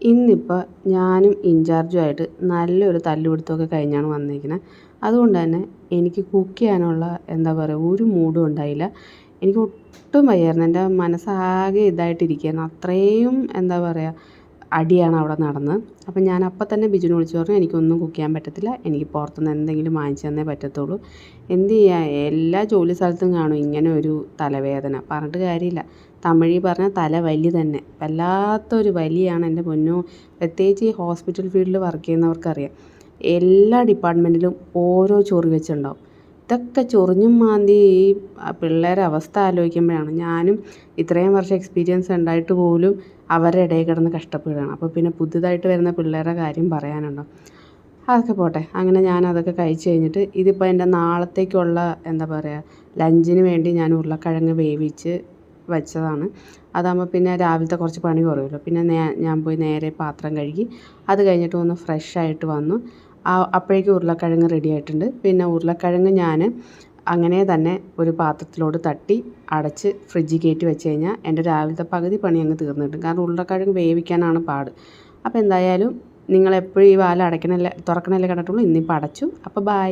ഇന്നിപ്പോൾ ഞാനും ഇൻചാർജുമായിട്ട് നല്ലൊരു തല്ലുപിടുത്തമൊക്കെ കഴിഞ്ഞാണ് വന്നിരിക്കുന്നത്. അതുകൊണ്ട് തന്നെ എനിക്ക് കുക്ക് ചെയ്യാനുള്ള എന്താ പറയുക ഒരു മൂഡും ഉണ്ടായില്ല. എനിക്ക് ഒട്ടും വയ്യായിരുന്നു. എൻ്റെ മനസ്സാകെ ഇതായിട്ടിരിക്കുകയായിരുന്നു. അത്രയും എന്താ പറയുക അടിയാണ് അവിടെ നടന്നത്. അപ്പം ഞാൻ അപ്പം തന്നെ ബിജുവിനെ വിളിച്ച് പറഞ്ഞു, എനിക്കൊന്നും കുക്ക് ചെയ്യാൻ പറ്റത്തില്ല, എനിക്ക് പുറത്തുനിന്ന് എന്തെങ്കിലും വാങ്ങിച്ചു തന്നേ പറ്റത്തുള്ളൂ. എന്ത് ചെയ്യാൻ, എല്ലാ ജോലി സ്ഥലത്തും കാണും ഇങ്ങനെ ഒരു തലവേദന, പറഞ്ഞിട്ട് കാര്യമില്ല. തമിഴിൽ പറഞ്ഞാൽ തലവലി തന്നെ, വല്ലാത്തൊരു വലിയാണ് എൻ്റെ പൊന്നോ. പ്രത്യേകിച്ച് ഈ ഹോസ്പിറ്റൽ ഫീൽഡിൽ വർക്ക് ചെയ്യുന്നവർക്കറിയാം, എല്ലാ ഡിപ്പാർട്ട്മെൻറ്റിലും ഓരോ ചൊറി വെച്ചുണ്ടാവും. ഇതൊക്കെ ചൊറിഞ്ഞും മാന്തി ഈ പിള്ളേരെ അവസ്ഥ ആലോചിക്കുമ്പോഴാണ്, ഞാനും ഇത്രയും വർഷം എക്സ്പീരിയൻസ് ഉണ്ടായിട്ട് പോലും അവരുടെ ഇടയിൽ കിടന്ന് കഷ്ടപ്പെടുകയാണ്. അപ്പോൾ പിന്നെ പുതുതായിട്ട് വരുന്ന പിള്ളേരുടെ കാര്യം പറയാനുണ്ടോ. അതൊക്കെ പോട്ടെ. അങ്ങനെ ഞാൻ അതൊക്കെ കഴിച്ച് കഴിഞ്ഞിട്ട് ഇതിപ്പോൾ എൻ്റെ നാളത്തേക്കുള്ള എന്താ പറയുക ലഞ്ചിന് വേണ്ടി ഞാൻ ഉരുളക്കിഴങ്ങ് വേവിച്ച് വെച്ചതാണ്. അതാകുമ്പോൾ പിന്നെ രാവിലത്തെ കുറച്ച് പണി കുറയുമല്ലോ. പിന്നെ ഞാൻ പോയി നേരെ പാത്രം കഴുകി അത് കഴിഞ്ഞിട്ട് ഒന്ന് ഫ്രഷ് ആയിട്ട് വന്നു. അപ്പോഴേക്കും ഉരുളക്കിഴങ്ങ് റെഡി ആയിട്ടുണ്ട്. പിന്നെ ഉരുളക്കിഴങ്ങ് ഞാൻ അങ്ങനെ തന്നെ ഒരു പാത്രത്തിലോട്ട് തട്ടി അടച്ച് ഫ്രിഡ്ജിൽ കയറ്റി വെച്ച് കഴിഞ്ഞാൽ എൻ്റെ രാവിലത്തെ പകുതി പണി അങ്ങ് തീർന്നു കിട്ടും. കാരണം ഉരുളക്കിഴങ്ങ് വേവിക്കാനാണ് പാട്. അപ്പോൾ എന്തായാലും നിങ്ങളെപ്പോഴും ഈ വാല തുറക്കണല്ലേ കണ്ടിട്ടുള്ളൂ. ഇന്നിപ്പോൾ അടച്ചു. അപ്പോൾ ബായ്.